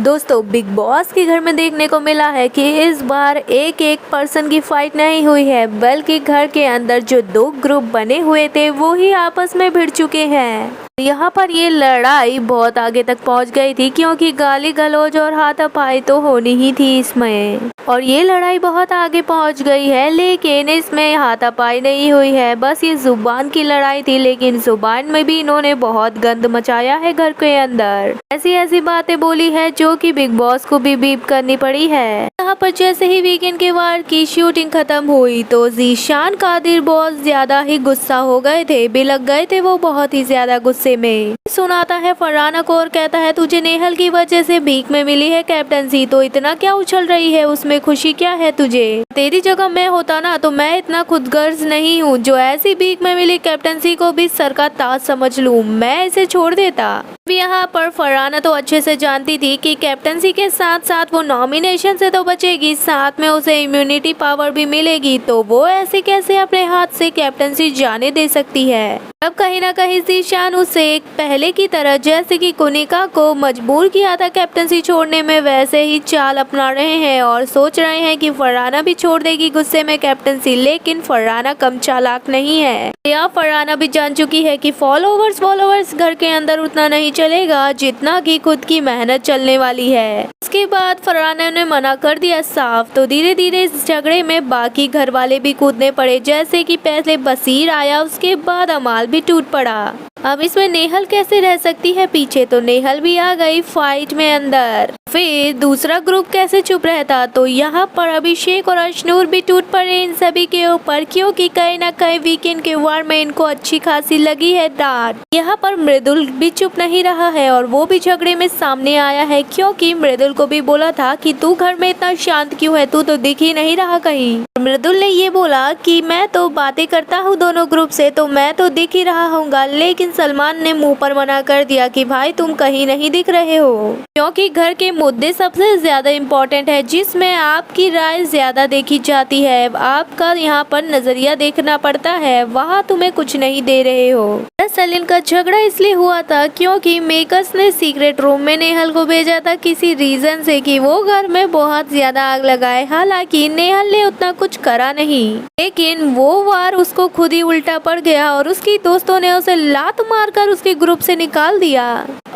दोस्तों big boss के घर में देखने को मिला है कि इस बार एक एक पर्सन की फाइट नहीं हुई है, बल्कि घर के अंदर जो दो ग्रुप बने हुए थे वो ही आपस में भिड़ चुके हैं। यहाँ पर ये लड़ाई बहुत आगे तक पहुँच गई थी, क्योंकि गाली गलौज और हाथापाई तो होनी ही थी इसमें। और ये लड़ाई बहुत आगे पहुँच गई है, लेकिन इसमें हाथापाई नहीं हुई है, बस ये जुबान की लड़ाई थी। लेकिन जुबान में भी इन्होंने बहुत गंद मचाया है घर के अंदर। ऐसी ऐसी बातें बोली है जो कि बिग बॉस को भी बीप करनी पड़ी है। यहाँ पर जैसे ही वीकेंड के वार की शूटिंग खत्म हुई तो ज़ीशान कादिर बहुत ज्यादा ही गुस्सा हो गए थे, बिलक गए थे वो बहुत ही ज्यादा गुस्से में। सुनाता है फरहाना को और कहता है तुझे नेहल की वजह से भीख में मिली है कैप्टनसी, तो इतना क्या उछल रही है, उसमें खुशी क्या है तुझे? तेरी जगह मैं होता ना तो मैं इतना खुदगर्ज नहीं हूँ जो ऐसी भीख में मिली कैप्टनसी को भी सर का ताज समझ लूँ, मैं इसे छोड़ देता। यहाँ पर फरहाना तो अच्छे से जानती थी कि कैप्टनसी के साथ साथ वो नॉमिनेशन से तो बचेगी, साथ में उसे इम्यूनिटी पावर भी मिलेगी, तो वो ऐसे कैसे अपने हाथ से कैप्टनसी जाने दे सकती है। अब कहीं ना कहीं ज़ीशान उसे पहले की तरह जैसे कि कुनिका को मजबूर किया था कैप्टनसी छोड़ने में, वैसे ही चाल अपना रहे हैं और सोच रहे हैं कि फरहाना भी छोड़ देगी गुस्से में कैप्टनसी। लेकिन फरहाना कम चालाक नहीं है। या फरहाना भी जान चुकी है कि फॉलोवर्स घर के अंदर उतना नहीं चलेगा जितना कि खुद की मेहनत चलने वाली है। उसके बाद फरहाना ने मना कर दिया साफ, तो धीरे धीरे इस झगड़े में बाकी घर वाले भी कूदने पड़े। जैसे कि पहले बसीर आया, उसके बाद अमाल भी टूट पड़ा। अब इसमें नेहल कैसे रह सकती है पीछे, तो नेहल भी आ गई फाइट में अंदर। फिर दूसरा ग्रुप कैसे चुप रहता, तो यहाँ पर अभिषेक और अशनूर भी टूट पड़े इन सभी के ऊपर, क्योंकि कहीं ना कहीं वीकेंड के वार में इनको अच्छी खासी लगी है डांट। यहाँ पर मृदुल भी चुप नहीं रहा है और वो भी झगड़े में सामने आया है, क्योंकि मृदुल को भी बोला था कि तू घर में इतना शांत क्यों है, तू तो दिख ही नहीं रहा कहीं। मृदुल ने ये बोला कि मैं तो बातें करता हूँ दोनों ग्रुप से, तो मैं तो दिख ही रहा हूँगा। लेकिन सलमान ने मुंह पर मना कर दिया कि भाई तुम कहीं नहीं दिख रहे हो, क्योंकि घर के मुद्दे सबसे ज्यादा इम्पोर्टेंट है, जिसमें आपकी राय ज्यादा देखी जाती है, आपका यहाँ पर नजरिया देखना पड़ता है, वहाँ तुम्हें कुछ नहीं दे रहे हो। दरअसल इनका झगड़ा इसलिए हुआ था क्योंकि मेकर्स ने सीक्रेट रूम में नेहल को भेजा था किसी रीजन से कि वो घर में बहुत ज्यादा आग लगाए। हालांकि नेहल ने उतना कुछ करा नहीं, लेकिन वो वार उसको खुद ही उल्टा पड़ गया और उसकी दोस्तों ने उसे लात मारकर उसके ग्रुप से निकाल दिया।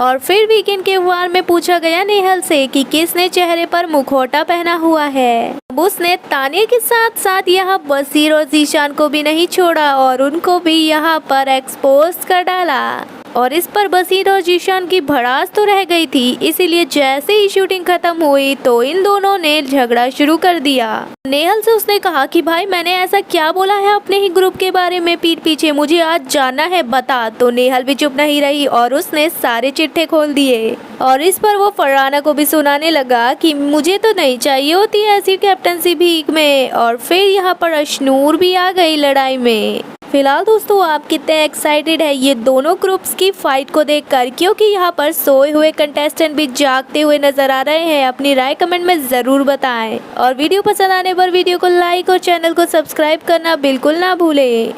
और फिर वीकेंड के वार में पूछा गया नेहल से कि किसने चेहरे पर मुखौटा पहना हुआ है। उसने तानिया के साथ साथ यहाँ बसीर और ज़ीशान को भी नहीं छोड़ा और उनको भी यहाँ पर एक्सपोज कर डाला। और इस पर बसीर और ज़ीशान की भड़ास तो रह गई थी, इसीलिए जैसे ही शूटिंग खत्म हुई तो इन दोनों ने झगड़ा शुरू कर दिया। नेहल से उसने कहा कि भाई मैंने ऐसा क्या बोला है अपने ही ग्रुप के बारे में पीठ पीछे, मुझे आज जानना है, बता। तो नेहल भी चुप नहीं रही और उसने सारे चिट्ठे खोल दिए। और इस पर वो फरहाना को भी सुनाने लगा कि मुझे तो नहीं चाहिए होती ऐसी कैप्टनसी भीख में। और फिर यहाँ पर अशनूर भी आ गई लड़ाई में। फिलहाल दोस्तों आप कितने एक्साइटेड है ये दोनों ग्रुप्स की फाइट को देखकर, क्योंकि यहाँ पर सोए हुए कंटेस्टेंट भी जागते हुए नजर आ रहे हैं। अपनी राय कमेंट में जरूर बताएं और वीडियो पसंद आने पर वीडियो को लाइक और चैनल को सब्सक्राइब करना बिल्कुल ना भूलें।